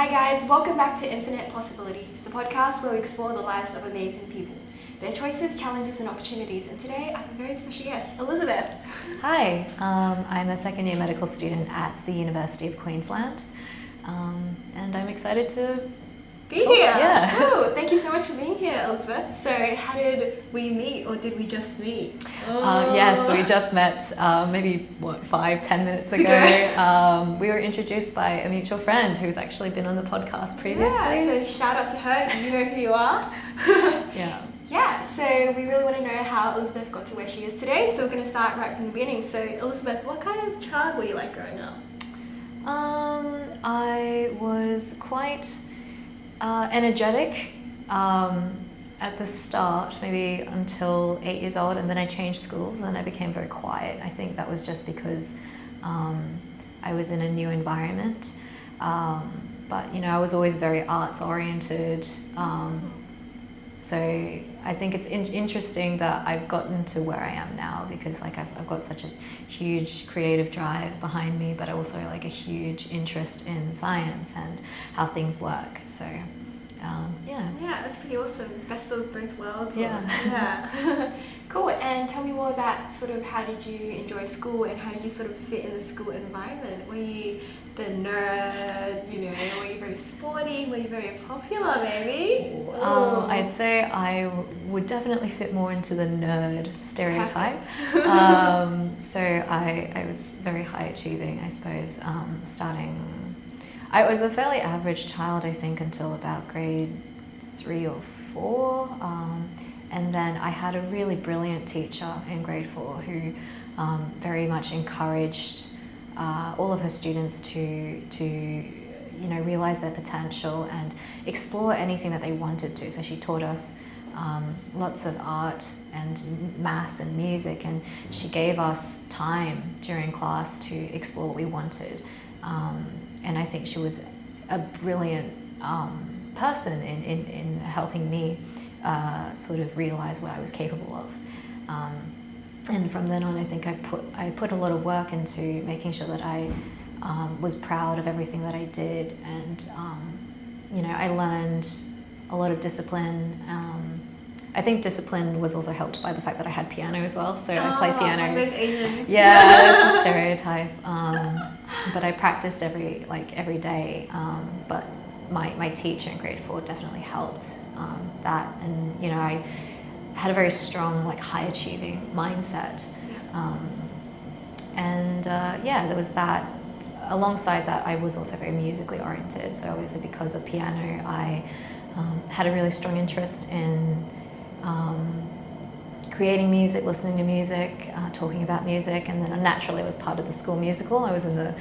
Hi guys, welcome back to Infinite Possibilities, the podcast where we explore the lives of amazing people, their choices, challenges and opportunities. And today I have a very special guest, Elizabeth. Hi, I'm a second year medical student at the University of Queensland, and I'm excited to Be here! Yeah. Woo, thank you so much for being here, Elizabeth. So how did we meet, or did we just meet? Yes, we just met maybe 5-10 minutes ago. We were introduced by a mutual friend who's actually been on the podcast previously. Yeah, so shout out to her, you know who you are. Yeah. Yeah, so we really want to know how Elizabeth got to where she is today, so we're going to start right from the beginning. So Elizabeth, what kind of child were you like growing up? I was quite energetic at the start, maybe until 8 years old, and then I changed schools and then I became very quiet. I think that was just because I was in a new environment. But, you know, I was always very arts oriented. So I think it's interesting that I've gotten to where I am now because like I've got such a huge creative drive behind me, but also like a huge interest in science and how things work. So yeah. Yeah, that's pretty awesome. Best of both worlds. Yeah. Yeah. Cool. And tell me more about sort of how did you enjoy school and how did you sort of fit in the school environment? Were you the nerd, you know, were you very sporty, were you very popular maybe? I'd say I would definitely fit more into the nerd stereotype. So I was very high achieving, I suppose, I was a fairly average child, I think, until about grade 3 or 4. And then I had a really brilliant teacher in grade 4 who very much encouraged all of her students to you know, realize their potential and explore anything that they wanted to. So she taught us lots of art and math and music, and she gave us time during class to explore what we wanted. And I think she was a brilliant person in helping me sort of realize what I was capable of. And from then on, I think I put a lot of work into making sure that I was proud of everything that I did, and you know, I learned a lot of discipline. I think discipline was also helped by the fact that I had piano as well, so I played piano. Like those Asians. Yeah, that's a stereotype. But I practiced every day. But my teacher in grade 4 definitely helped that, and you know, I had a very strong, like, high achieving mindset. Yeah, there was that. Alongside that, I was also very musically oriented. So obviously, because of piano, I had a really strong interest in creating music, listening to music, talking about music, and then naturally I was part of the school musical. I was in the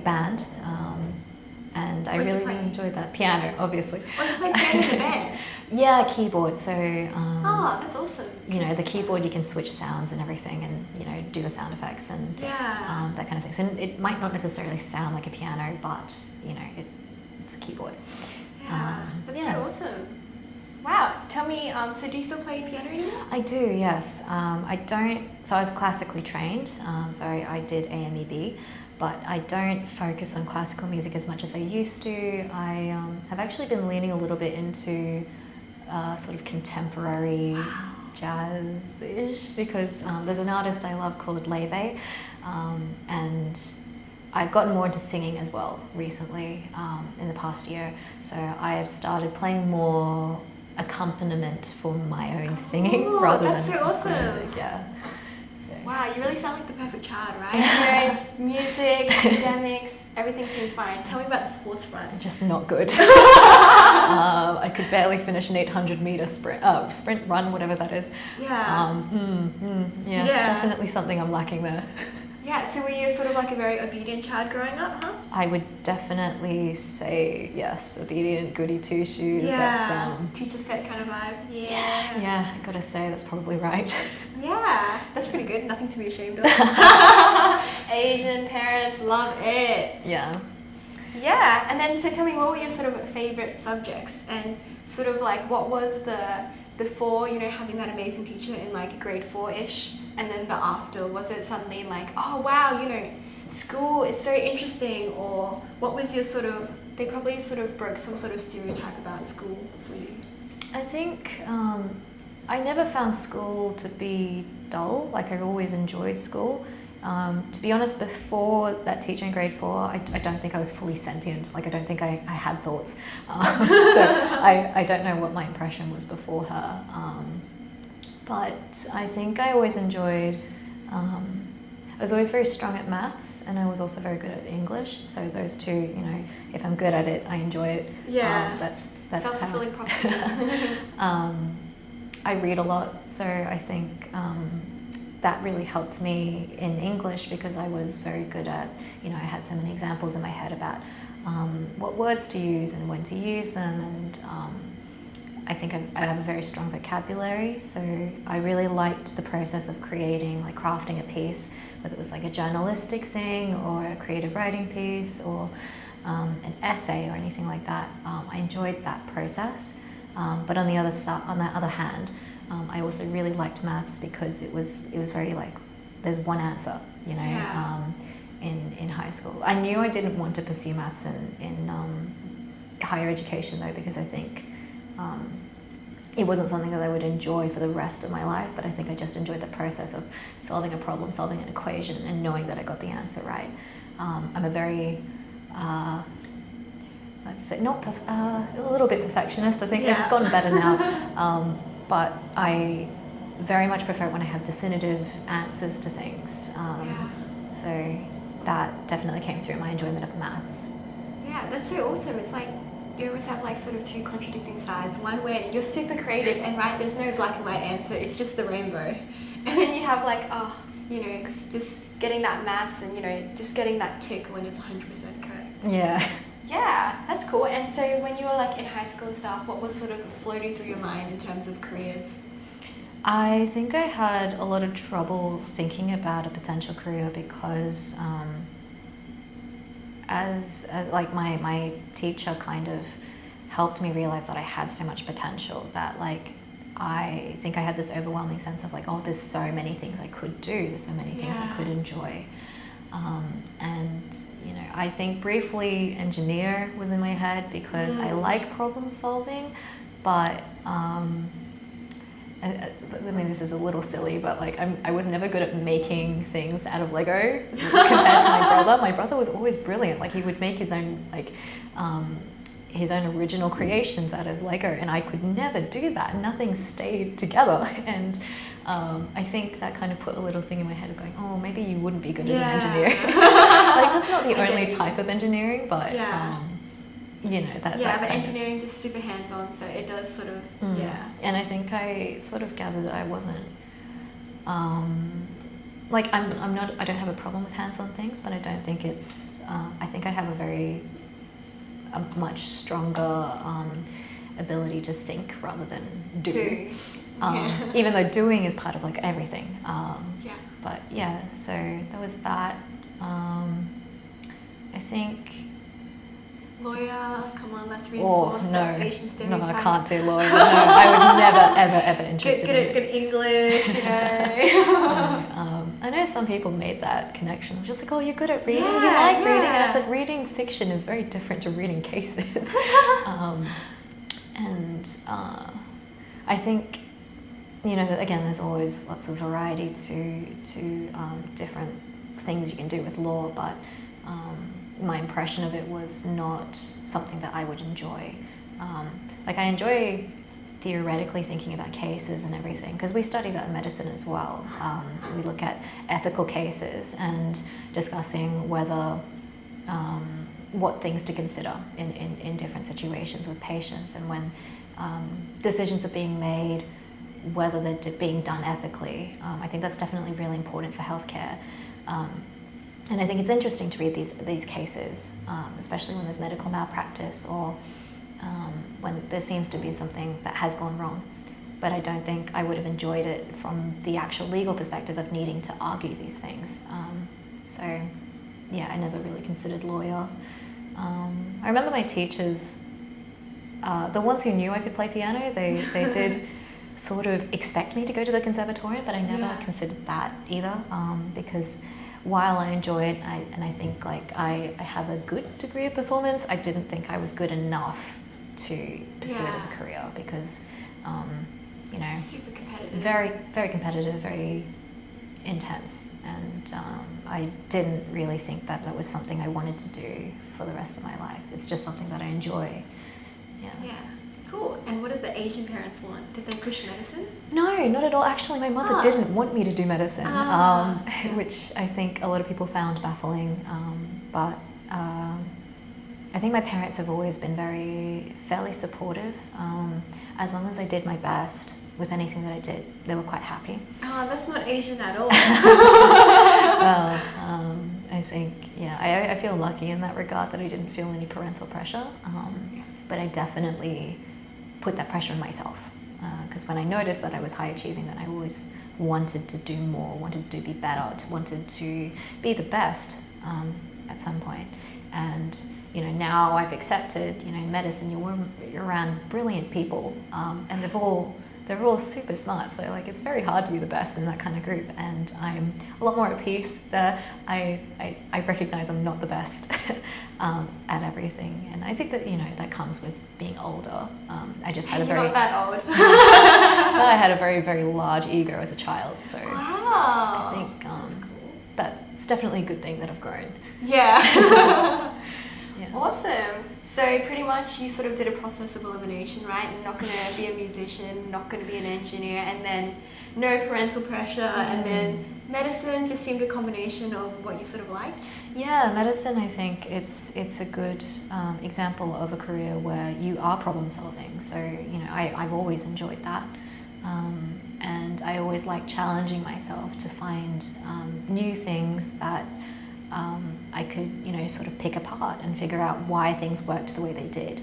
band, and I really enjoyed that. Piano, obviously. Oh, you played piano in the band? Yeah, keyboard. So that's awesome. you know, the keyboard, you can switch sounds and everything, and you know, do the sound effects and that kind of thing. So it might not necessarily sound like a piano, but you know, it's a keyboard. Yeah, that's so awesome. Wow, tell me, so do you still play piano anymore? I do, yes. I don't, so I was classically trained, so I did AMEB, but I don't focus on classical music as much as I used to. I have actually been leaning a little bit into sort of contemporary jazz-ish, because there's an artist I love called Leve, and I've gotten more into singing as well recently, in the past year. So I have started playing more accompaniment for my own singing rather than classical music. Yeah. So. Wow, you really sound like the perfect child, right? You know, music, academics, everything seems fine. Tell me about the sports front. Just not good. I could barely finish an 800-meter sprint run, whatever that is. Yeah. Yeah, definitely something I'm lacking there. Yeah, so were you sort of like a very obedient child growing up, huh? I would definitely say yes, obedient, goody two-shoes. Yeah, that's, teacher's pet kind of vibe. Yeah, I gotta say, that's probably right. Yeah, that's pretty good, nothing to be ashamed of. Asian parents love it. Yeah. Yeah, and then so tell me, what were your sort of favourite subjects, and sort of like what was the before, you know, having that amazing teacher in like grade 4-ish, and then the after, was it suddenly like, oh wow, you know, school is so interesting, or what was your sort of, they probably sort of broke some sort of stereotype about school for you? I think I never found school to be dull. Like I always enjoyed school. To be honest, before that teacher in grade 4, I don't think I was fully sentient. Like I don't think I had thoughts. So I don't know what my impression was before her. But I think I always enjoyed, I was always very strong at maths, and I was also very good at English. So those two, you know, if I'm good at it, I enjoy it. Yeah. That's Self-fulfilling prophecy. I read a lot, so I think that really helped me in English because I was very good at, you know, I had so many examples in my head about what words to use and when to use them, and I think I have a very strong vocabulary, so I really liked the process of creating, like crafting a piece, whether it was like a journalistic thing or a creative writing piece or an essay or anything like that. I enjoyed that process, but on the other hand, I also really liked maths because it was very like there's one answer, you know. Yeah. In high school, I knew I didn't want to pursue maths in higher education though, because I think it wasn't something that I would enjoy for the rest of my life, but I think I just enjoyed the process of solving a problem, solving an equation, and knowing that I got the answer right. I'm a very let's say a little bit perfectionist. I think it's gotten better now, but I very much prefer it when I have definitive answers to things. So that definitely came through in my enjoyment of maths. Yeah, that's so awesome. It's like you always have like sort of two contradicting sides. One where you're super creative and right, there's no black and white answer, it's just the rainbow. And then you have like, oh, you know, just getting that maths and, you know, just getting that tick when it's 100% correct. Yeah. Yeah, that's cool. And so when you were like in high school and stuff, what was sort of floating through your mind in terms of careers? I think I had a lot of trouble thinking about a potential career because like my teacher kind of helped me realize that I had so much potential, that like I think I had this overwhelming sense of like, oh, there's so many things I could do, there's so many things I could enjoy. And you know, I think briefly engineer was in my head because I like problem solving, but I mean, this is a little silly, but like I was never good at making things out of Lego compared to my brother. My brother was always brilliant. Like he would make his own original creations out of Lego, and I could never do that. Nothing stayed together, and I think that kind of put a little thing in my head of going, oh, maybe you wouldn't be good as an engineer. Like that's not the only type of engineering, but you know that. Yeah, but engineering just super hands-on, so it does sort of And I think I sort of gathered that I wasn't like I'm not. I don't have a problem with hands-on things, but I don't think it's. I think I have a much stronger ability to think rather than do. Even though doing is part of like everything. But yeah, so there was that. I think. Lawyer, come on, let's reinforce that Asian stereotype. No, I can't do lawyer. No, I was never, ever interested in good English, you know. I know some people made that connection. I'm just like, oh, you're good at reading, you like reading. And I said, reading fiction is very different to reading cases. I think, you know, again, there's always lots of variety to different things you can do with law, but my impression of it was not something that I would enjoy. Like I enjoy theoretically thinking about cases and everything, because we study that in medicine as well. We look at ethical cases and discussing whether, what things to consider in different situations with patients, and when decisions are being made, whether they're being done ethically. I think that's definitely really important for healthcare. And I think it's interesting to read these cases, especially when there's medical malpractice or when there seems to be something that has gone wrong. But I don't think I would have enjoyed it from the actual legal perspective of needing to argue these things. So yeah, I never really considered lawyer. I remember my teachers, the ones who knew I could play piano, they did sort of expect me to go to the conservatorium, but I never considered that either, because while I enjoy it, and I think like I have a good degree of performance, I didn't think I was good enough to pursue it as a career because, you know, super competitive. Very, very competitive, very intense, and I didn't really think that that was something I wanted to do for the rest of my life. It's just something that I enjoy. Yeah. Cool. And what did the Asian parents want? Did they push medicine? No, not at all. Actually, my mother didn't want me to do medicine, which I think a lot of people found baffling. But I think my parents have always been fairly supportive. As long as I did my best with anything that I did, they were quite happy. Oh, that's not Asian at all. Well, I think, yeah, I feel lucky in that regard that I didn't feel any parental pressure. But I definitely put that pressure on myself. Because when I noticed that I was high achieving, then I always wanted to do more, wanted to be better, wanted to be the best at some point. And you know, now I've accepted, you know, in medicine you're around brilliant people, and they're all super smart. So like it's very hard to be the best in that kind of group, and I'm a lot more at peace there. I recognize I'm not the best at everything, and I think that, you know, that comes with being older. I just had You're not that old. but I had a very, very large ego as a child, so Wow. I think that's definitely a good thing that I've grown. Yeah. Yeah. Awesome. So pretty much you sort of did a process of elimination, right? You're not going to be a musician, not going to be an engineer, and then no parental pressure, and then medicine just seemed a combination of what you sort of liked. Yeah, medicine, I think it's a good example of a career where you are problem solving. So, you know, I've always enjoyed that. And I always like challenging myself to find new things that I could, you know, sort of pick apart and figure out why things worked the way they did.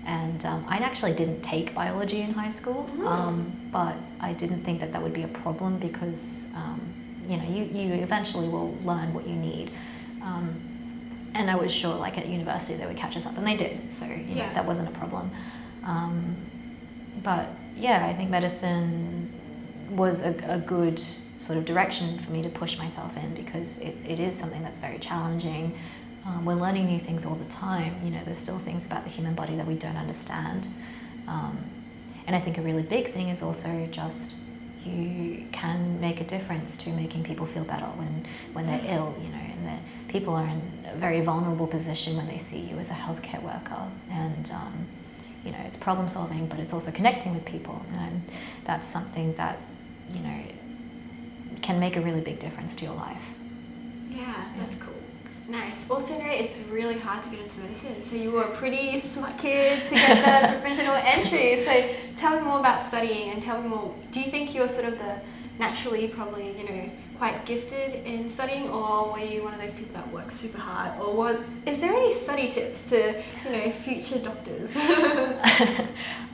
And I actually didn't take biology in high school, but I didn't think that would be a problem because, you know, you eventually will learn what you need. And I was sure, like at university, they would catch us up, and they did. So, you know, that wasn't a problem. But yeah, I think medicine was a good sort of direction for me to push myself in, because it is something that's very challenging. We're learning new things all the time. You know, there's still things about the human body that we don't understand. And I think a really big thing is also just you can make a difference to making people feel better when they're ill, you know, and that people are in a very vulnerable position when they see you as a healthcare worker. And you know, it's problem solving, but it's also connecting with people, and that's something that, you know, can make a really big difference to your life. Yeah, that's cool. Nice. Also, no, it's really hard to get into medicine, so you were a pretty smart kid to get the provisional entry. So tell me more about studying, and tell me more, do you think you're sort of the naturally probably, you know, quite gifted in studying, or were you one of those people that work super hard, or is there any study tips to, you know, future doctors?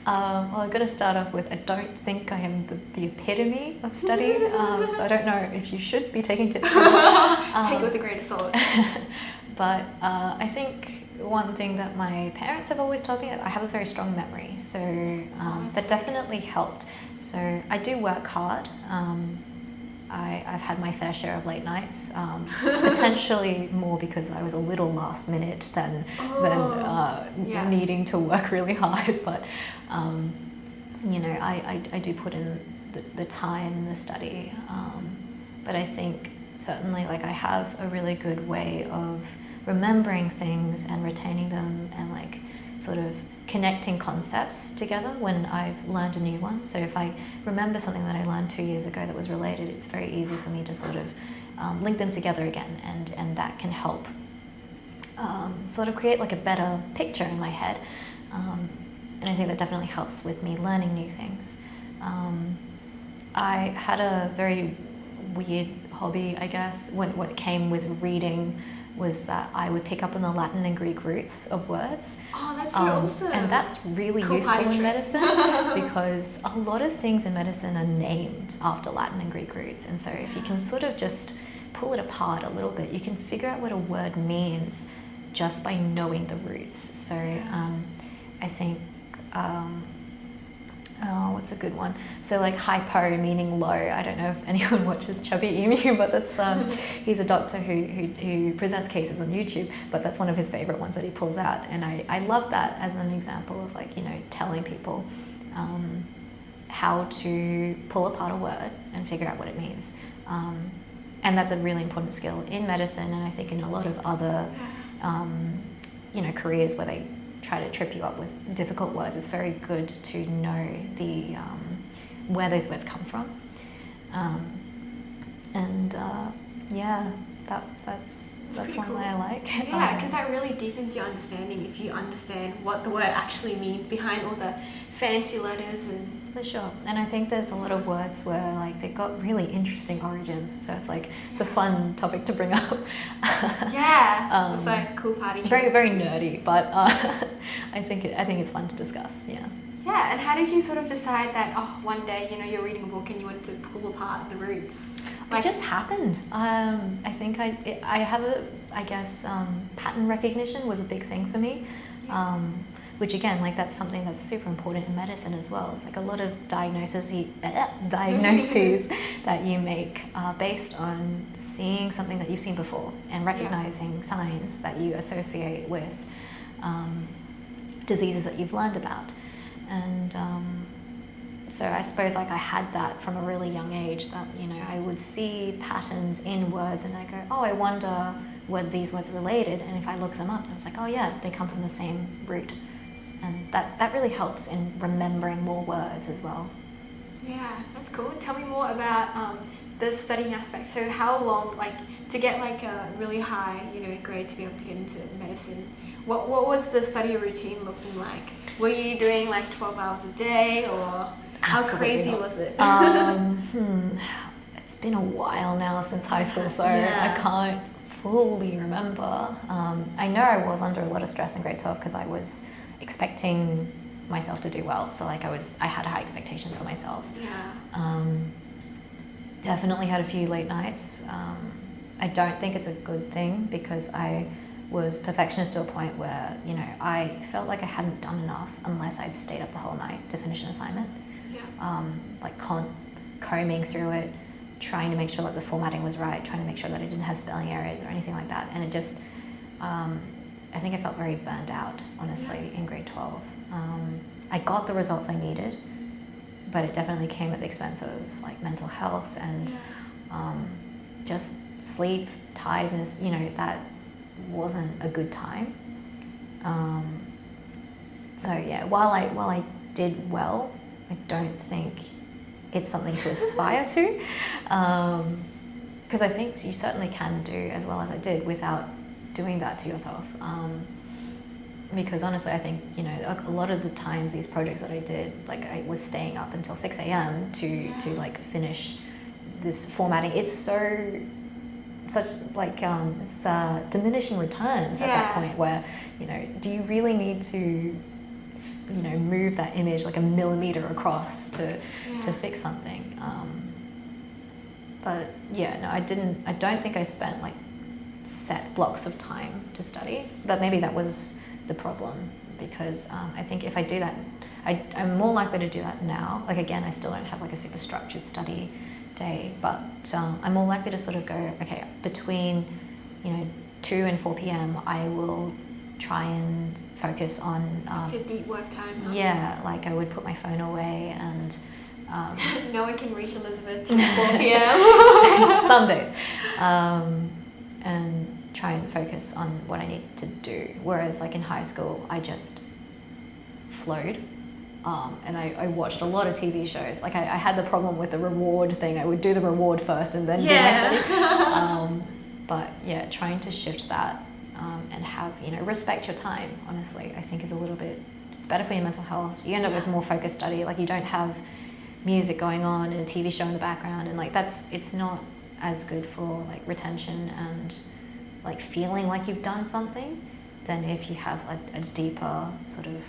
Well, I've got to start off with, I don't think I am the epitome of study, so I don't know if you should be taking tips from me. Take it with a grain of salt. But I think one thing that my parents have always told me, I have a very strong memory, so that definitely helped. So I do work hard. I've had my fair share of late nights, potentially more because I was a little last minute than needing to work really hard. But you know, I do put in the time and the study. But I think certainly, like, I have a really good way of remembering things and retaining them, and like sort of connecting concepts together when I've learned a new one. So if I remember something that I learned 2 years ago that was related, it's very easy for me to sort of link them together again, and that can help sort of create like a better picture in my head. And I think that definitely helps with me learning new things. I had a very weird hobby, I guess, when it came with reading, was that I would pick up on the Latin and Greek roots of words. Oh, that's so awesome. And that's really useful in medicine because a lot of things in medicine are named after Latin and Greek roots. And so if you can sort of just pull it apart a little bit, you can figure out what a word means just by knowing the roots. So I think what's a good one? So like hypo meaning low. I don't know if anyone watches Chubby Emu, but that's he's a doctor who presents cases on YouTube, but that's one of his favorite ones that he pulls out. And I love that as an example of like, you know, telling people how to pull apart a word and figure out what it means. And that's a really important skill in medicine, and I think in a lot of other you know, careers where they try to trip you up with difficult words. It's very good to know the where those words come from, and yeah, that's one cool. that I like. Yeah, because that really deepens your understanding if you understand what the word actually means behind all the fancy letters and. For sure. And I think there's a lot of words where like they've got really interesting origins, so it's like it's a fun topic to bring up. Yeah, it's like cool party. Very, very nerdy, but I think it's fun to discuss. Yeah. Yeah, and how did you sort of decide that one day, you know, you're reading a book and you wanted to pull apart the roots? Like, it just happened. I think I have pattern recognition was a big thing for me. Yeah. Which again, like that's something that's super important in medicine as well. It's like a lot of diagnoses that you make are based on seeing something that you've seen before and recognizing signs that you associate with diseases that you've learned about. And so I suppose like I had that from a really young age, that, you know, I would see patterns in words and I go, oh, I wonder whether these words are related. And if I look them up, I was like, oh yeah, they come from the same root. And that really helps in remembering more words as well. Yeah, that's cool. Tell me more about the studying aspect. So how long, like, to get like a really high, you know, grade to be able to get into medicine, what was the study routine looking like? Were you doing like 12 hours a day, or how Absolutely crazy not. was it? It's been a while now since high school, so Yeah. I can't fully remember. I know I was under a lot of stress in grade 12 because I was expecting myself to do well. So like I had high expectations for myself. Yeah. Definitely had a few late nights. I don't think it's a good thing because I was perfectionist to a point where, you know, I felt like I hadn't done enough unless I'd stayed up the whole night to finish an assignment. Yeah. Like combing through it, trying to make sure that the formatting was right, trying to make sure that I didn't have spelling errors or anything like that. And it just, I think I felt very burned out, honestly, in grade 12. I got the results I needed, but it definitely came at the expense of like mental health and just sleep, tiredness. You know, that wasn't a good time. So yeah, while I did well, I don't think it's something to aspire to, because I think you certainly can do as well as I did without doing that to yourself. Because honestly, I think, you know, a lot of the times these projects that I did, like I was staying up until 6 a.m. to like finish this formatting. It's such like it's diminishing returns at that point where, you know, do you really need to, you know, move that image like a millimeter across to fix something? But yeah, no, I don't think I spent like set blocks of time to study, but maybe that was the problem, because I think if I do that, I'm more likely to do that now. Like again, I still don't have like a super structured study day, but I'm more likely to sort of go, okay, between, you know, 2 and 4 p.m. I will try and focus on it's your deep work time, huh? Yeah, like I would put my phone away and no one can reach Elizabeth till 4 p.m. some days, and try and focus on what I need to do. Whereas like in high school, I just flowed. And I watched a lot of TV shows. Like I had the problem with the reward thing. I would do the reward first and then do my study. But yeah, trying to shift that and have, you know, respect your time, honestly, I think is a little bit, it's better for your mental health. You end up with more focused study. Like you don't have music going on and a TV show in the background, and like it's not as good for like retention and like feeling like you've done something than if you have a deeper sort of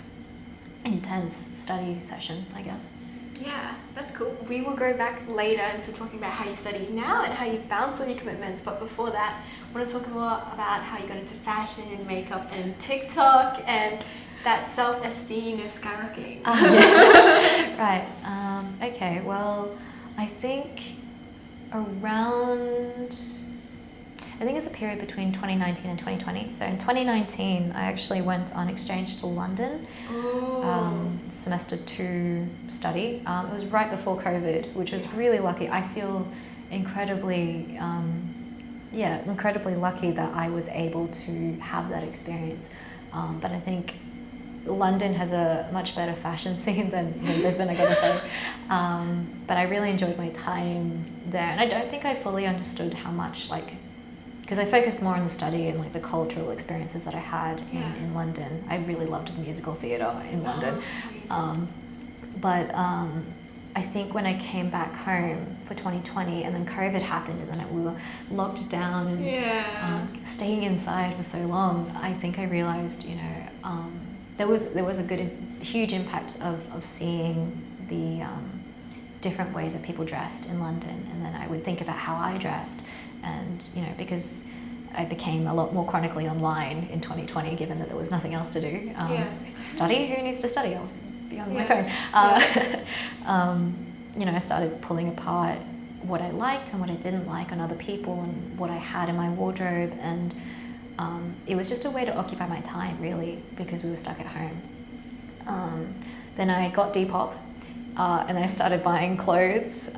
intense study session, I guess. Yeah, that's cool. We will go back later into talking about how you study now and how you balance all your commitments, but before that, I want to talk more about how you got into fashion and makeup and TikTok and that self-esteem is skyrocketing. Yeah. Right. Okay. Well, I think it's a period between 2019 and 2020. So in 2019, I actually went on exchange to London, semester 2 study. It was right before COVID, which was really lucky. I feel incredibly lucky that I was able to have that experience. But I think London has a much better fashion scene than Brisbane, I gotta say. But I really enjoyed my time there, and I don't think I fully understood how much, because I focused more on the study and the cultural experiences that I had in London. I really loved the musical theatre in London. I think when I came back home for 2020 and then COVID happened and then we were locked down and staying inside for so long, I think I realised, there was a huge impact of seeing the different ways that people dressed in London, and then I would think about how I dressed, and because I became a lot more chronically online in 2020, given that there was nothing else to do. Study? Who needs to study? I'll be on my phone. I started pulling apart what I liked and what I didn't like on other people and what I had in my wardrobe, and it was just a way to occupy my time, really, because we were stuck at home. Then I got Depop, and I started buying clothes.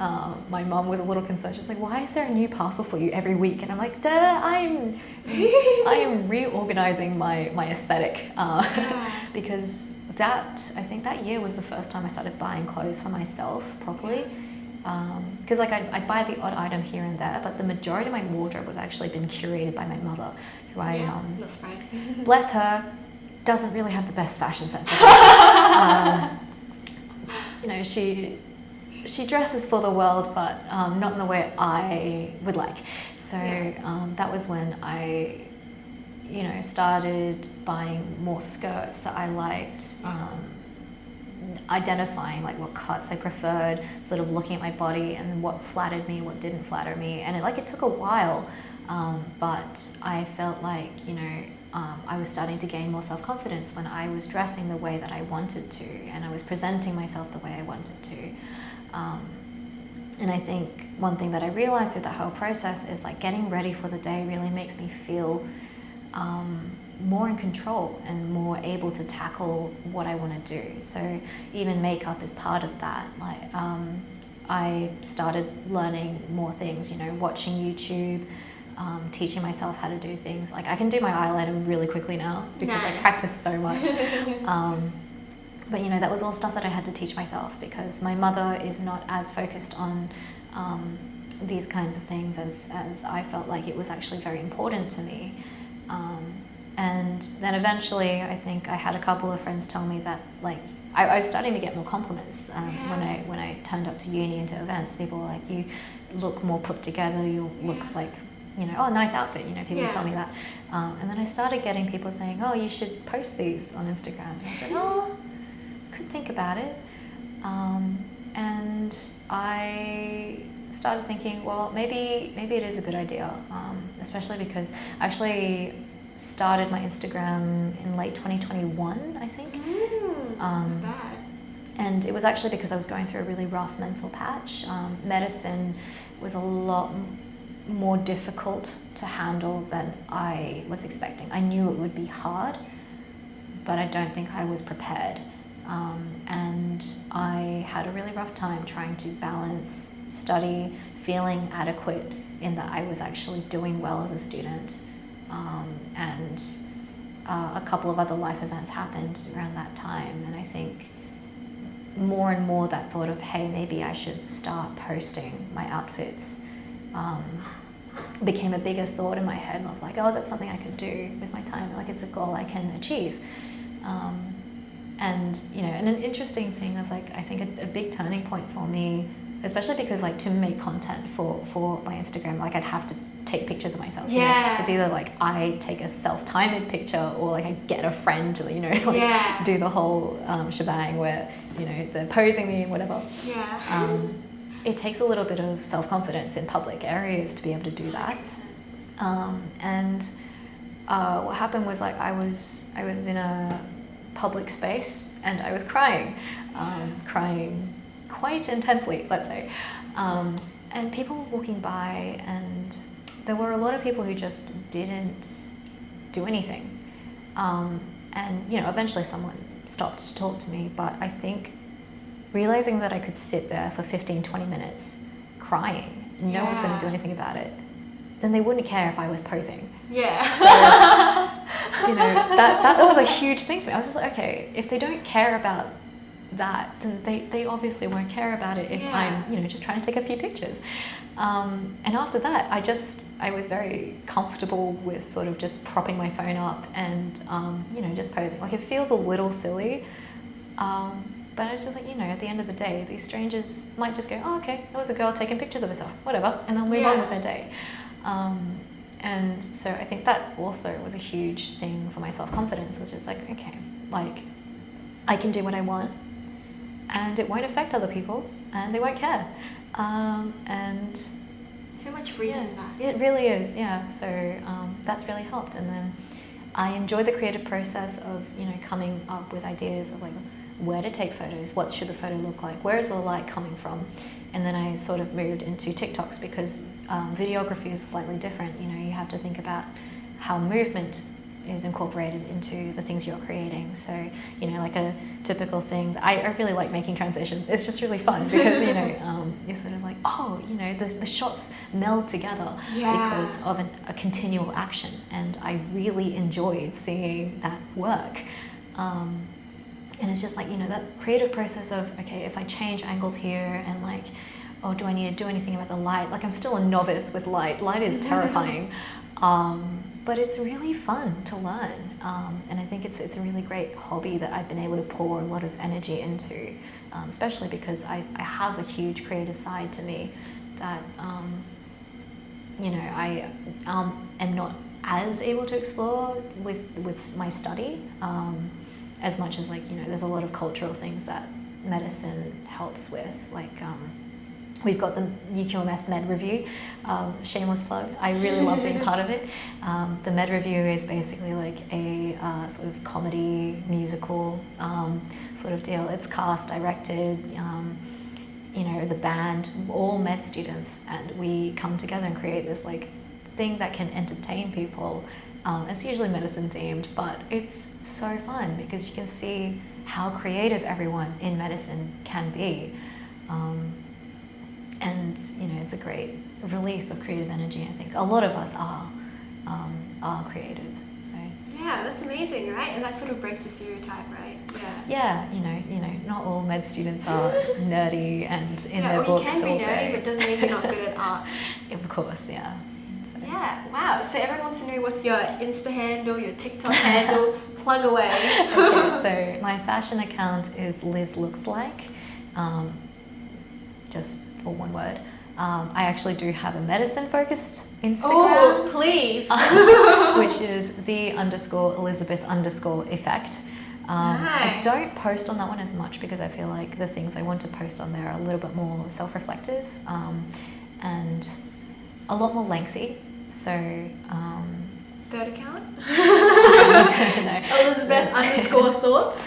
My mom was a little concerned. She's like, "Why is there a new parcel for you every week?" And I'm like, "Dad, I am reorganizing my aesthetic," because I think that year was the first time I started buying clothes for myself properly. Because I'd buy the odd item here and there, but the majority of my wardrobe was actually been curated by my mother, who that's right. bless her, doesn't really have the best fashion sense. She dresses for the world, but not in the way I would like. So that was when I started buying more skirts that I liked, identifying what cuts I preferred, sort of looking at my body and what flattered me, what didn't flatter me, and it took a while, but I felt like I was starting to gain more self-confidence when I was dressing the way that I wanted to, and I was presenting myself the way I wanted to. And I think one thing that I realized through that whole process is getting ready for the day really makes me feel more in control and more able to tackle what I want to do. So even makeup is part of that. I started learning more things, watching YouTube, teaching myself how to do things. I can do my eyeliner really quickly now because I practice so much. But that was all stuff that I had to teach myself because my mother is not as focused on these kinds of things as I felt like it was actually very important to me. And then eventually I think I had a couple of friends tell me that I was starting to get more compliments when I turned up to uni and to events. People were like, "You look more put together, you look oh, nice outfit," people would tell me that. And then I started getting people saying, "Oh, you should post these on Instagram." And I said, "Oh, I could think about it." And I started thinking, well, maybe it is a good idea, especially because I actually started my Instagram in late 2021, I think. Not bad. And it was actually because I was going through a really rough mental patch. Medicine was a lot more difficult to handle than I was expecting. I knew it would be hard, but I don't think I was prepared. And I had a really rough time trying to balance study, feeling adequate in that I was actually doing well as a student. And a couple of other life events happened around that time, and I think more and more that thought of, hey, maybe I should start posting my outfits became a bigger thought in my head of oh, that's something I could do with my time, it's a goal I can achieve. And and an interesting thing is I think a big turning point for me, especially because to make content for my Instagram, I'd have to take pictures of myself. It's either I take a self-timed picture or I get a friend to do the whole shebang where they're posing me and whatever. It takes a little bit of self-confidence in public areas to be able to do that. And what happened was I was in a public space and I was crying, crying quite intensely, let's say. And people were walking by, and there were a lot of people who just didn't do anything. And, you know, eventually someone stopped to talk to me, but I think realizing that I could sit there for 15, 20 minutes crying, no one's going to do anything about it, then they wouldn't care if I was posing. Yeah. So, you know, that was a huge thing to me. I was just like, okay, if they don't care about that, then they obviously won't care about it if I'm, you know, just trying to take a few pictures. And after that, I was very comfortable with sort of just propping my phone up and, you know, just posing. Like, it feels a little silly, but I was just like, you know, at the end of the day, these strangers might just go, oh, okay, that was a girl taking pictures of herself, whatever, and they'll move on with their day. And so I think that also was a huge thing for my self-confidence, was just like, okay, like, I can do what I want, and it won't affect other people, and they won't care. And so much freedom in that. It really is, yeah. So that's really helped. And then I enjoy the creative process of, you know, coming up with ideas of like where to take photos, what should the photo look like, where is the light coming from. And then I sort of moved into TikToks because videography is slightly different. You know, you have to think about how movement is incorporated into the things you're creating. So, you know, like a typical thing, I really like making transitions. It's just really fun because, you know, you're sort of like, oh, you know, the shots meld together because of a continual action. And I really enjoyed seeing that work. And it's just like, you know, that creative process of, okay, if I change angles here and like, oh, do I need to do anything about the light? Like, I'm still a novice with light. Light is terrifying. But it's really fun to learn, and I think it's a really great hobby that I've been able to pour a lot of energy into, especially because I have a huge creative side to me that, you know, I am not as able to explore with my study, as much as, like, you know, there's a lot of cultural things that medicine helps with, like, we've got the UQMS Med Review, shameless plug. I really love being part of it. The Med Review is basically like a sort of comedy musical sort of deal. It's cast, directed, you know, the band, all med students, and we come together and create this like thing that can entertain people. It's usually medicine themed, but it's so fun because you can see how creative everyone in medicine can be. And, you know, it's a great release of creative energy. I think a lot of us are creative. So yeah, that's amazing, right? And that sort of breaks the stereotype, right? Yeah. Yeah, you know, not all med students are nerdy and in their books all day. You can be nerdy, but it doesn't mean you're not good at art. Of course, yeah. So. Yeah, wow. So everyone wants to know what's your Insta handle, your TikTok handle. Plug away. Okay, so my fashion account is Liz Looks Like. Just for one word. I actually do have a medicine-focused Instagram. Oh, please! Which is _Elizabeth_effect. Nice. I don't post on that one as much because I feel like the things I want to post on there are a little bit more self-reflective and a lot more lengthy. So... third account? I don't know. Elizabeth_thoughts.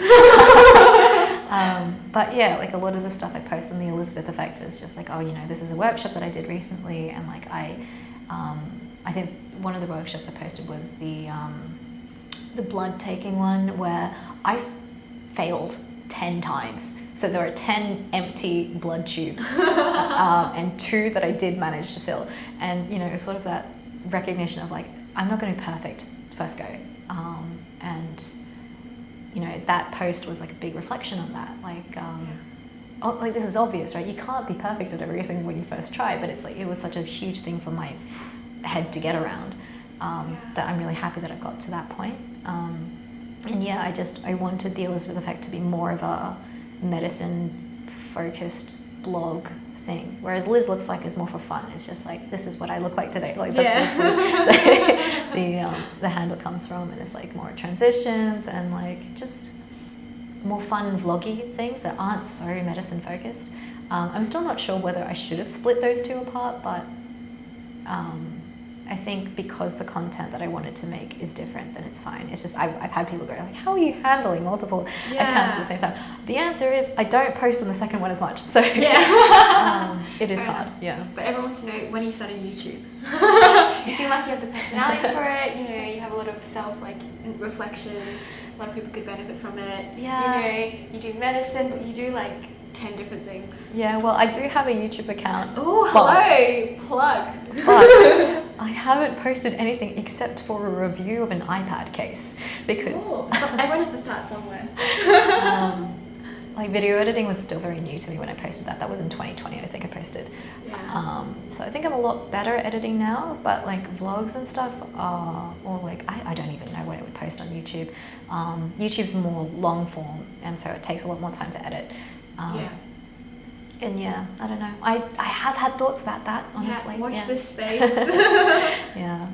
But yeah, like a lot of the stuff I post on the Elizabeth Effect is just like, oh, you know, this is a workshop that I did recently, and like I think one of the workshops I posted was the blood taking one where I failed 10 times. So there are 10 empty blood tubes and 2 that I did manage to fill. And, you know, sort of that recognition of like, I'm not going to be perfect first go. And, you know, that post was like a big reflection on that. Like, oh, like this is obvious, right? You can't be perfect at everything when you first try, but it's like, it was such a huge thing for my head to get around that I'm really happy that I've got to that point. And yeah, I wanted the Elizabeth Effect to be more of a medicine-focused blog thing, whereas Liz Looks Like is more for fun. It's just like, this is what I look like today. Like that's where the handle comes from, and it's like more transitions and like just more fun vloggy things that aren't so medicine-focused. I'm still not sure whether I should have split those two apart, but I think because the content that I wanted to make is different, then it's fine. It's just I've had people go like, how are you handling multiple accounts at the same time? The answer is I don't post on the second one as much. So it is hard. Yeah. But everyone wants to know when you started YouTube. You seem like you have the personality for it. You know, you have a lot of reflection. A lot of people could benefit from it. Yeah. You know, you do medicine, but you do like 10 different things. Yeah, well, I do have a YouTube account. Oh, hello! Plug. But I haven't posted anything except for a review of an iPad case because so everyone has to start somewhere. Like video editing was still very new to me when I posted that. That was in 2020, I think I posted. Yeah. So I think I'm a lot better at editing now, but like vlogs and stuff are, or like, I don't even know what I would post on YouTube. YouTube's more long form, and so it takes a lot more time to edit. And yeah, I don't know. I have had thoughts about that, honestly. Yeah, watch this space. Yeah.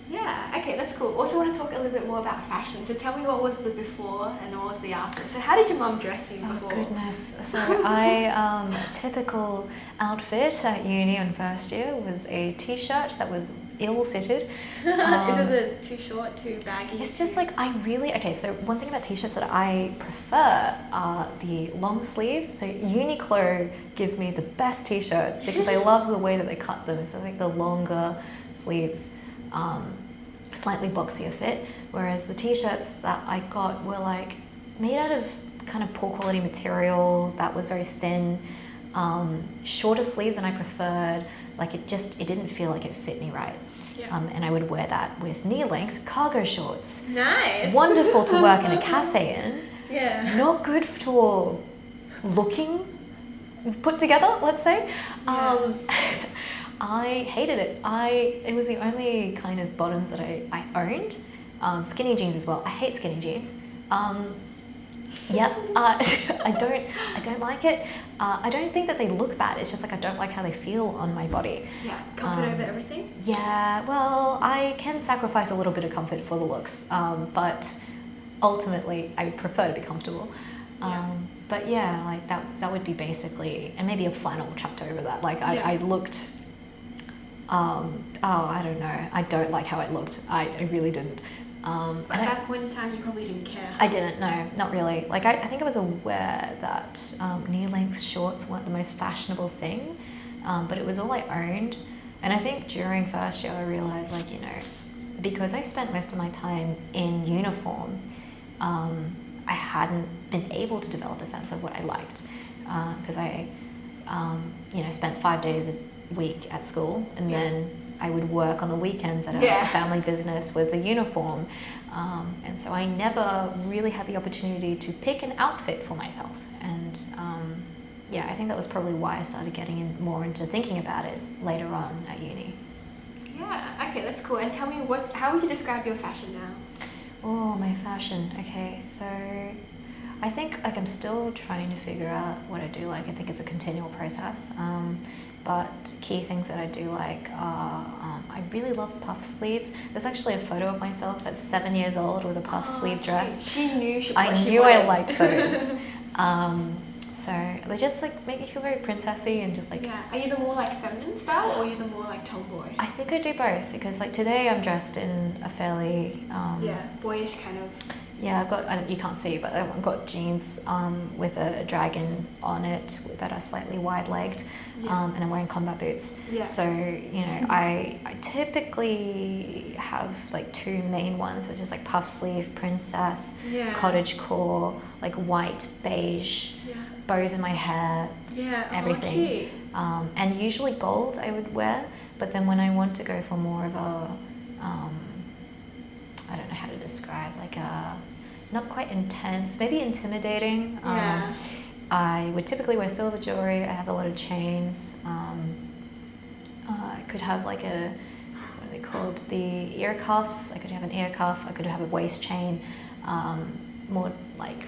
Yeah, okay, that's cool. Also want to talk a little bit more about fashion. So tell me what was the before and what was the after. So how did your mum dress you before? Oh goodness. So a typical outfit at uni in first year was a t-shirt that was ill-fitted. Is it too short, too baggy? It's just like okay, so one thing about t-shirts that I prefer are the long sleeves. So Uniqlo gives me the best t-shirts because I love the way that they cut them. So like the longer sleeves, slightly boxier fit, whereas the t-shirts that I got were like made out of kind of poor quality material that was very thin, shorter sleeves than I preferred. Like it didn't feel like it fit me right. Yeah. And I would wear that with knee-length cargo shorts. Nice. Wonderful to work in a cafe in. Yeah. Not good for looking put together, let's say. Yeah. I hated it. It was the only kind of bottoms that I owned. Skinny jeans as well. I hate skinny jeans. I don't like it. I don't think that they look bad. It's just like I don't like how they feel on my body. Yeah, comfort over everything? Yeah, well, I can sacrifice a little bit of comfort for the looks, but ultimately I would prefer to be comfortable. But yeah, like that would be basically, and maybe a flannel chucked over that. Like I looked, I don't know. I don't like how it looked. I really didn't. But at that point in time, you probably didn't care. I didn't, no, not really. Like I think I was aware that knee-length shorts weren't the most fashionable thing, but it was all I owned. And I think during first year I realized, like, you know, because I spent most of my time in uniform, I hadn't been able to develop a sense of what I liked, because I, spent 5 days a week at school, and then I would work on the weekends at a family business with a uniform, and so I never really had the opportunity to pick an outfit for myself. And I think that was probably why I started getting more into thinking about it later on at uni. Yeah, okay, that's cool. And tell me, how would you describe your fashion now? Oh, my fashion. Okay, so I think like I'm still trying to figure out what I do like. I think it's a continual process. But key things that I do like are, I really love puff sleeves. There's actually a photo of myself at 7 years old with a puff sleeve dress. She knew I liked those. So they just like make me feel very princessy and just like... Yeah, are you the more like feminine style or are you the more like tomboy? I think I do both, because like today I'm dressed in a fairly... boyish kind of... Yeah, I've got, you can't see, but I've got jeans with a dragon on it that are slightly wide-legged, and I'm wearing combat boots. Yeah. So, you know, I typically have like two main ones, which is like puff sleeve, princess, cottage core, like white, beige, bows in my hair, everything. And usually gold I would wear, but then when I want to go for more of a, I don't know how to describe, like a, not quite intense, maybe intimidating. I would typically wear silver jewelry. I have a lot of chains. I could have like a, what are they called? The ear cuffs. I could have an ear cuff. I could have a waist chain, more like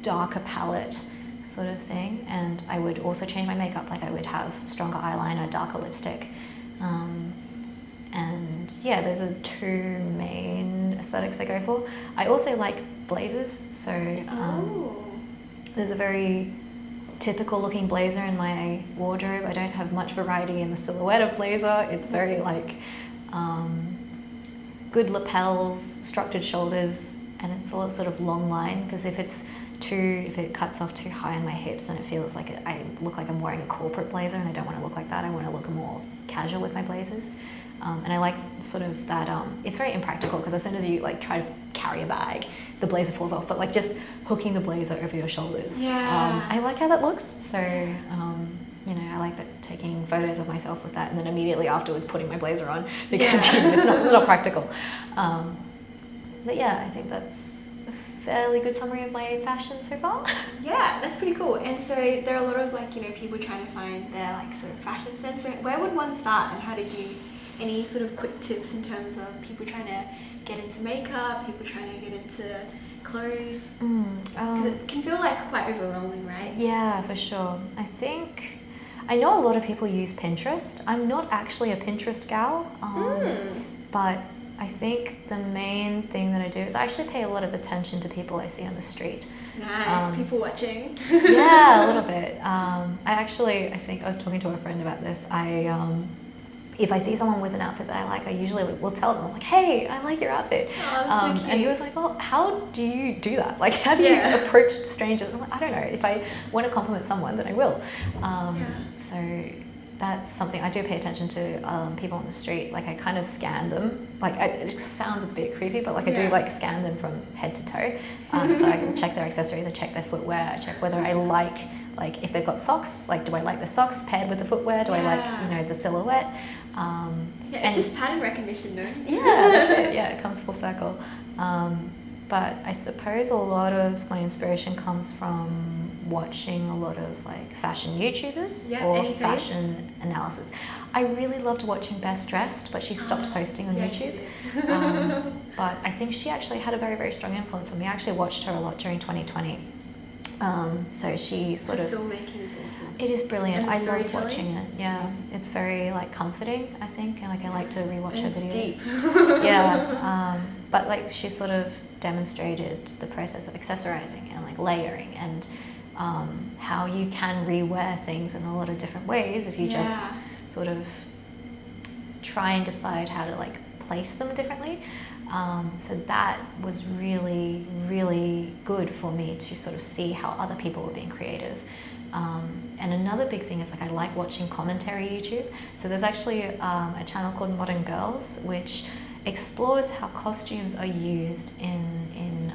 darker palette sort of thing. And I would also change my makeup. Like I would have stronger eyeliner, darker lipstick. And yeah, those are two main aesthetics I go for. I also like blazers, so there's a very typical looking blazer in my wardrobe. I don't have much variety in the silhouette of blazer. It's very like good lapels, structured shoulders, and it's a little sort of long line, because if it cuts off too high on my hips, then it feels like I look like I'm wearing a corporate blazer, and I don't want to look like that. I want to look more casual with my blazers. And I like sort of that, it's very impractical, because as soon as you like try to carry a bag, the blazer falls off, but like just hooking the blazer over your shoulders. Yeah. I like how that looks. So, you know, I like that, taking photos of myself with that, and then immediately afterwards putting my blazer on, because you know, it's not practical. But yeah, I think that's a fairly good summary of my fashion so far. Yeah, that's pretty cool. And so there are a lot of like, you know, people trying to find their like sort of fashion sense. So where would one start, and how did you, any sort of quick tips in terms of people trying to get into makeup, people trying to get into clothes? Because it can feel like quite overwhelming, right? Yeah, for sure. I know a lot of people use Pinterest. I'm not actually a Pinterest gal, but I think the main thing that I do is I actually pay a lot of attention to people I see on the street. Nice, people watching. Yeah, a little bit. I think I was talking to a friend about this. If I see someone with an outfit that I like, I usually will tell them, I'm like, hey, I like your outfit. Oh, that's so cute. And he was like, well, how do you do that? Like, how do you approach strangers? I'm like, I don't know. If I want to compliment someone, then I will. So that's something I do pay attention to. People on the street, like I kind of scan them. Like it just sounds a bit creepy, but like I do like scan them from head to toe. So I can check their accessories, I check their footwear, I check whether I like if they've got socks, like do I like the socks paired with the footwear? Do I like, you know, the silhouette? It's just pattern recognition, though. Yeah, that's it. Yeah, it comes full circle. But I suppose a lot of my inspiration comes from watching a lot of like fashion YouTubers or fashion analysis. I really loved watching Best Dressed, but she stopped posting on YouTube. But I think she actually had a very, very strong influence on me. I actually watched her a lot during 2020. So she sort of... Filmmaking is awesome. It is brilliant. I love watching it. It's yeah, amazing. It's very like comforting, I think, and like I like to rewatch her videos. Deep. Yeah, but like she sort of demonstrated the process of accessorizing and like layering, and how you can rewear things in a lot of different ways if you just sort of try and decide how to like place them differently. So that was really, really good for me to sort of see how other people were being creative. And another big thing is like I like watching commentary YouTube. So there's actually a channel called Modern Girls, which explores how costumes are used in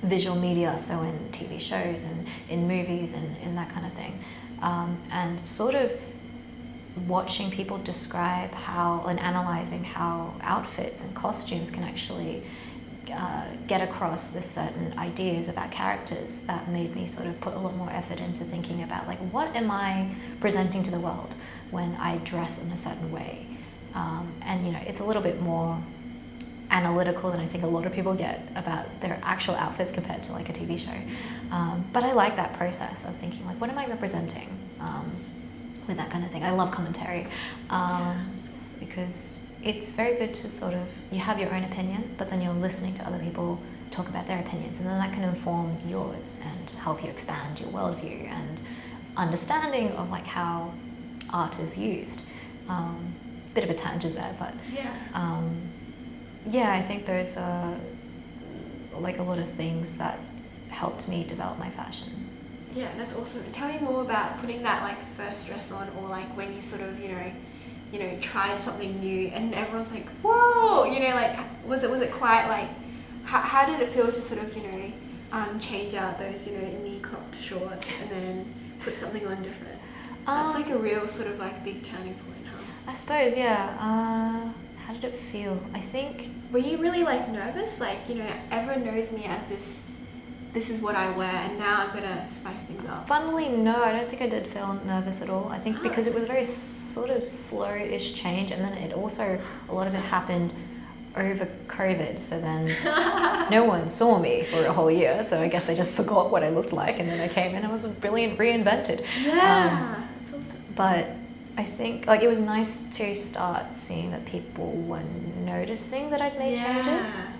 visual media, so in TV shows and in movies and that kind of thing. And sort of watching people describe how and analyzing how outfits and costumes can actually get across the certain ideas about characters, that made me sort of put a lot more effort into thinking about like, what am I presenting to the world when I dress in a certain way? And you know, it's a little bit more analytical than I think a lot of people get about their actual outfits compared to like a TV show. But I like that process of thinking like, what am I representing with that kind of thing? I love commentary because it's very good to sort of, you have your own opinion, but then you're listening to other people talk about their opinions, and then that can inform yours and help you expand your worldview and understanding of like how art is used. Bit of a tangent there, but yeah, I think those are like a lot of things that helped me develop my fashion. Yeah, that's awesome. Tell me more about putting that like first dress on, or like when you sort of, you know, tried something new and everyone's like, whoa, you know, like was it quite like, how did it feel to sort of, you know, change out those, you know, knee cropped shorts and then put something on different? That's like a real sort of like big turning point, huh? I suppose, yeah. How did it feel? I think... Were you really like nervous? Like, you know, everyone knows me as this is what I wear, and now I'm gonna spice things up. Funnily, no, I don't think I did feel nervous at all. I think because it was a very sort of slow-ish change, and then it also, a lot of it happened over COVID, so then no one saw me for a whole year, so I guess they just forgot what I looked like, and then I came in and was brilliant, reinvented. Yeah, that's awesome. But I think like it was nice to start seeing that people were noticing that I'd made changes.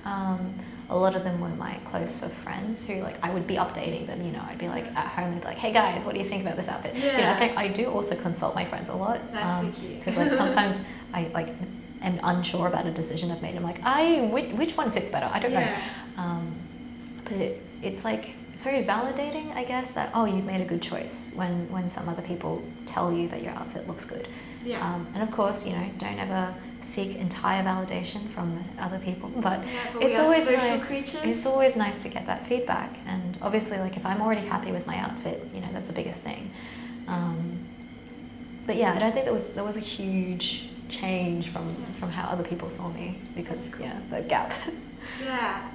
A lot of them were my closer friends who like I would be updating them, you know, I'd be like at home and be like, hey guys, what do you think about this outfit? You know, I think I do also consult my friends a lot. That's so cute. Because like sometimes I like am unsure about a decision I've made. I'm like, which one fits better? I don't know. But it's like, it's very validating, I guess, that, oh, you've made a good choice when some other people tell you that your outfit looks good. And of course, you know, don't ever seek entire validation from other people, but it's always nice. Creatures. It's always nice to get that feedback. And obviously, like, if I'm already happy with my outfit, you know, that's the biggest thing. But yeah, I don't think there was a huge change from how other people saw me, because the gap. Yeah.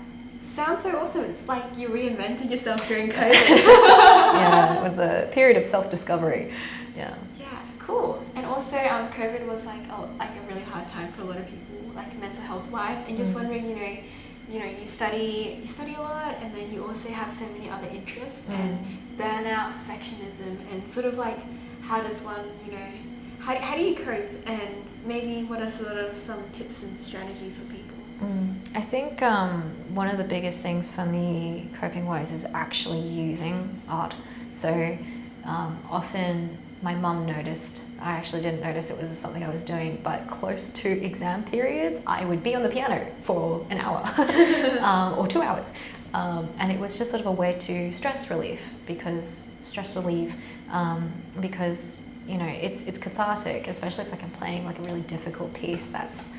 Sounds so awesome. It's like you reinvented yourself during COVID. Yeah, it was a period of self-discovery. Yeah. Yeah, cool. And also, COVID was like a really hard time for a lot of people, like mental health wise. And just wondering, you know, you study a lot, and then you also have so many other interests, and burnout, perfectionism, and sort of like, how does one, you know, how do you cope? And maybe what are sort of some tips and strategies for people? I think one of the biggest things for me, coping-wise, is actually using art. So often my mum noticed, I actually didn't notice it was something I was doing, but close to exam periods, I would be on the piano for an hour or 2 hours. And it was just sort of a way to stress relieve, because, you know, it's cathartic, especially if I'm playing like a really difficult piece that's,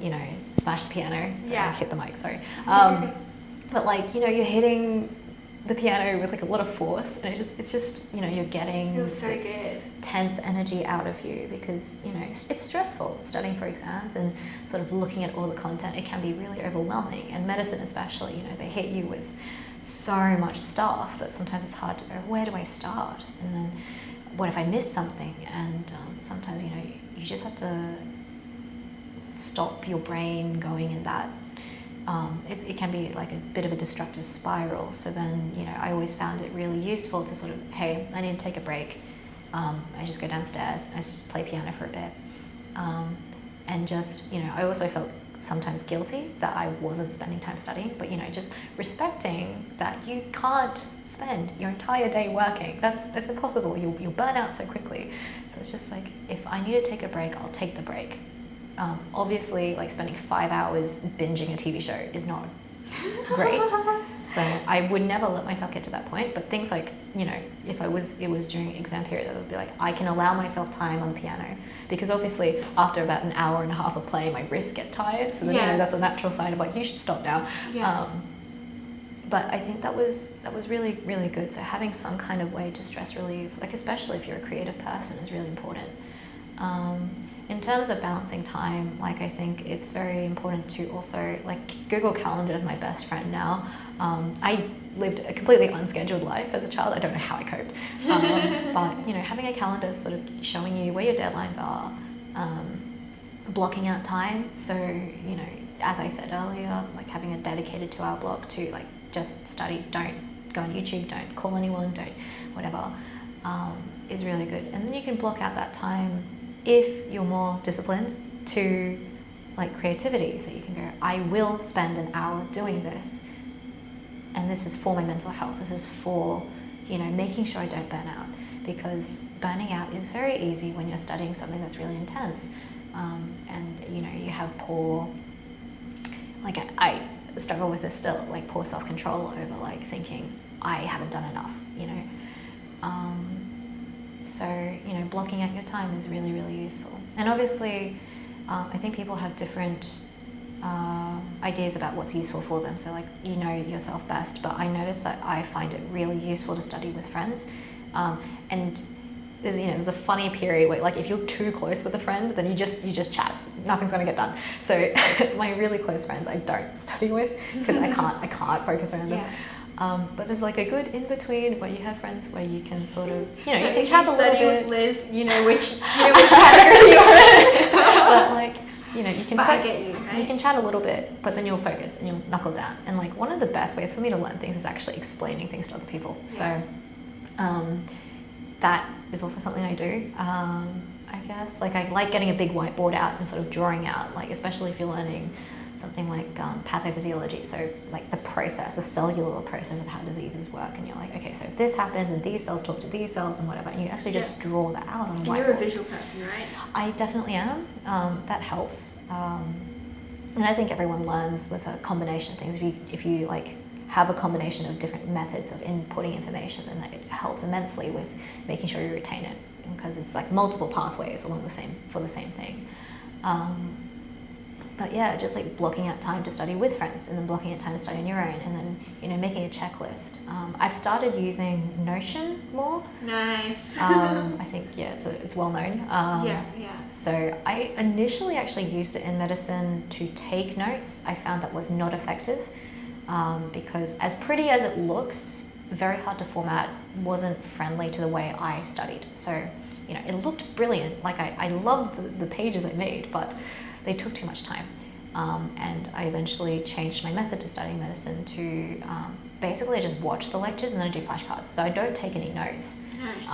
you know, smash the piano. Sorry, I hit the mic, sorry. But like, you know, you're hitting the piano with like a lot of force, and it's just, you know, you're getting this tense energy out of you, because, you know, it's stressful studying for exams and sort of looking at all the content. It can be really overwhelming, and medicine especially, you know, they hit you with so much stuff that sometimes it's hard to know, where do I start? And then what if I miss something? And sometimes, you know, you just have to stop your brain going in that. It can be like a bit of a destructive spiral. So then, you know, I always found it really useful to sort of, hey, I need to take a break. I just go downstairs, I just play piano for a bit. And just, you know, I also felt sometimes guilty that I wasn't spending time studying, but, you know, just respecting that you can't spend your entire day working. That's impossible. You'll burn out so quickly. So it's just like, if I need to take a break, I'll take the break. Obviously, like, spending 5 hours binging a TV show is not great. So I would never let myself get to that point. But things like, you know, if it was during exam period, I would be like, I can allow myself time on the piano, because obviously after about an hour and a half of playing, my wrists get tired. So then, you know, that's a natural sign of like, you should stop now. But I think that was really, really good. So having some kind of way to stress relieve, like, especially if you're a creative person, is really important. In terms of balancing time, like, I think it's very important to also, like, Google Calendar is my best friend now. I lived a completely unscheduled life as a child. I don't know how I coped. But, you know, having a calendar sort of showing you where your deadlines are, blocking out time. So, you know, as I said earlier, like, having a dedicated 2-hour block to, like, just study, don't go on YouTube, don't call anyone, don't whatever, is really good. And then you can block out that time, if you're more disciplined, to like creativity. So you can go, I will spend an hour doing this, and this is for my mental health. This is for, you know, making sure I don't burn out, because burning out is very easy when you're studying something that's really intense. And, you know, you have poor, like, I struggle with this still, like, poor self-control over, like, thinking I haven't done enough, you know. So, you know, blocking out your time is really, really useful. And obviously, I think people have different ideas about what's useful for them. So, like, you know yourself best, but I notice that I find it really useful to study with friends. And there's a funny period where, like, if you're too close with a friend, then you just chat. Nothing's gonna get done. So my really close friends I don't study with, because I can't focus around them. But there's like a good in between where you have friends where you can sort of, you know, so you can chat a little bit. With Liz, you know which category you're in. But, like, you know, you can. But I get you. Right? You can chat a little bit, but then you'll focus and you'll knuckle down. And, like, one of the best ways for me to learn things is actually explaining things to other people. So that is also something I do. I guess, like, I like getting a big whiteboard out and sort of drawing out, like, especially if you're learning something like pathophysiology, so like the process, the cellular process of how diseases work, and you're like, okay, so if this happens and these cells talk to these cells and whatever, and you actually just draw that out on a whiteboard. You're a visual person, right? I definitely am. That helps, and I think everyone learns with a combination of things. If you like have a combination of different methods of inputting information, then that helps immensely with making sure you retain it, because it's like multiple pathways along for the same thing. But yeah, just like blocking out time to study with friends, and then blocking out time to study on your own, and then making a checklist. I've started using Notion more. Nice. I think it's well known. Yeah. So I initially actually used it in medicine to take notes. I found that was not effective because as pretty as it looks, very hard to format, wasn't friendly to the way I studied. So it looked brilliant. Like I loved the pages I made, but they took too much time. And I eventually changed my method to studying medicine to basically just watch the lectures and then I do flashcards. So I don't take any notes. Nice.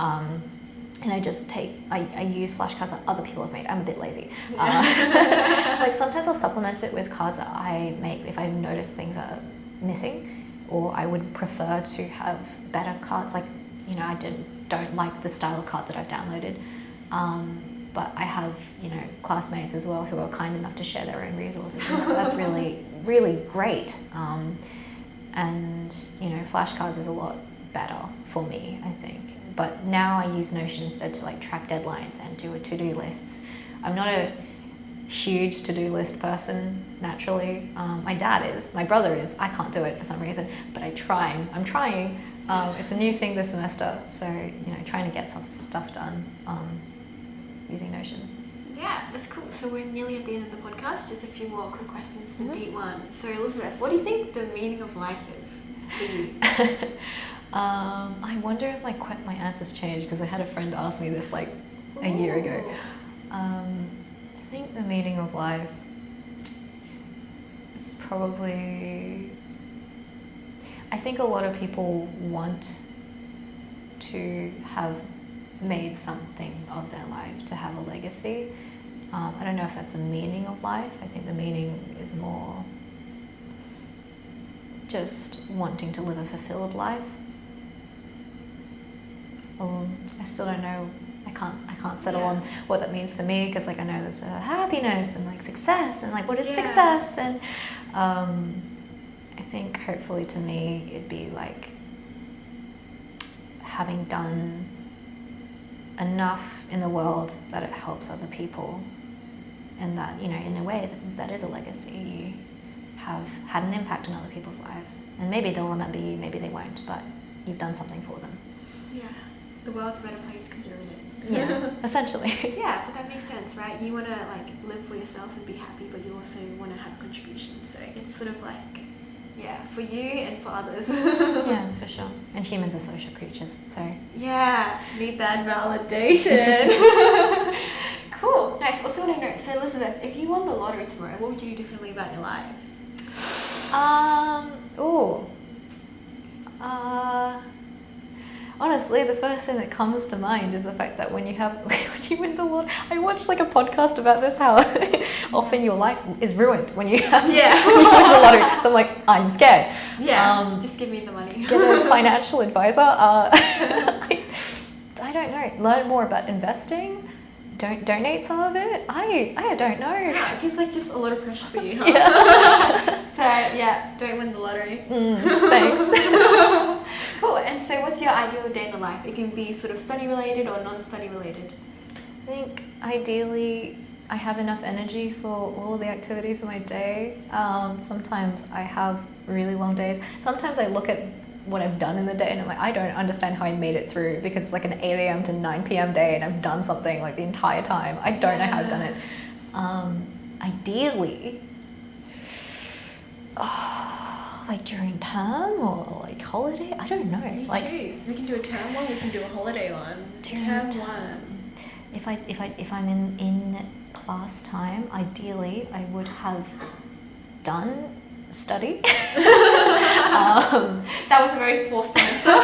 And I just I use flashcards that other people have made. I'm a bit lazy. Like sometimes I'll supplement it with cards that I make if I notice things are missing, or I would prefer to have better cards. Like, I don't like the style of card that I've downloaded. But I have, classmates as well who are kind enough to share their own resources. And that's really, really great. And, flashcards is a lot better for me, I think. But now I use Notion instead to track deadlines and do to-do lists. I'm not a huge to-do list person naturally. My dad is, my brother is. I can't do it for some reason, but I'm trying. It's a new thing this semester, so trying to get some stuff done using Notion. Yeah, that's cool. So we're nearly at the end of the podcast. Just a few more quick questions, the deep one. So Elizabeth, what do you think the meaning of life is for you? I wonder if my answers changed, because I had a friend ask me this a year ago. I think the meaning of life is probably, I think a lot of people want to have made something of their life, to have a legacy. I don't know if that's the meaning of life. I think the meaning is more just wanting to live a fulfilled life. I still don't know. I can't settle on what that means for me, because I know there's happiness and success and what is success, and I think hopefully to me it'd be having done enough in the world that it helps other people, and that in a way that is a legacy. You have had an impact on other people's lives, and maybe they'll remember you, maybe they won't, but you've done something for them. Yeah, the world's a better place because you're in it. Yeah, essentially. Yeah, but that makes sense, right? You want to live for yourself and be happy, but you also want to have contribution. So it's sort of for you and for others. Yeah, for sure. And humans are social creatures, so. Yeah, need that validation. Cool, nice. Also want to know, so Elizabeth, if you won the lottery tomorrow, what would you do differently about your life? Honestly, the first thing that comes to mind is the fact that when you win the lottery, I watched a podcast about this, how often your life is ruined when you when you win the lottery. So I'm scared. Yeah, just give me the money. Get a financial advisor. I don't know. Learn more about investing. Don't donate some of it. I don't know. Yeah, it seems like just a lot of pressure for you, huh? Yeah. So don't win the lottery. Thanks. Cool. And so what's your ideal day in the life? It can be sort of study related or non-study related. I think ideally I have enough energy for all of the activities of my day. Sometimes I have really long days. Sometimes I look at what I've done in the day and I'm I don't understand how I made it through, because it's an 8 a.m. to 9 p.m. day and I've done something the entire time. I don't know how I've done it. Ideally, during term or holiday, I don't know. Choose. We can do a term one, we can do a holiday one. Term one. If I'm in class time, ideally I would have done study. That was a very forced answer.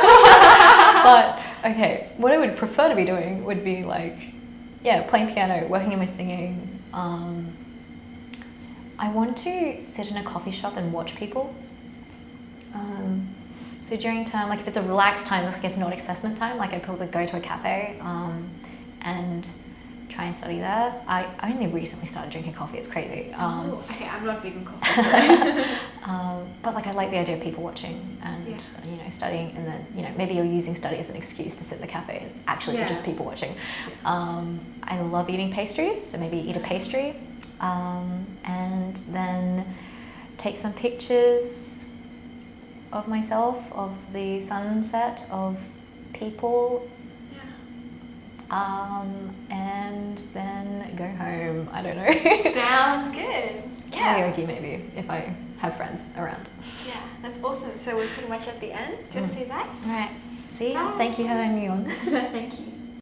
But okay, what I would prefer to be doing would be playing piano, working on my singing, I want to sit in a coffee shop and watch people. So during term, like if it's a relaxed time, like it's not assessment time, like I'd probably go to a cafe and try and study there. I only recently started drinking coffee, it's crazy. Okay, I'm not big on coffee. But like I like the idea of people watching and you know, studying, and then you know, maybe you're using study as an excuse to sit in the cafe and actually you're just people watching. I love eating pastries, so maybe eat a pastry and then take some pictures of myself, of the sunset, of people, and then go home. I don't know. Sounds good. Karaoke maybe, if I have friends around. Yeah, that's awesome. So we're pretty much at the end. Do you want to say bye? All right. See you. Bye. Thank you for having me on. Thank you.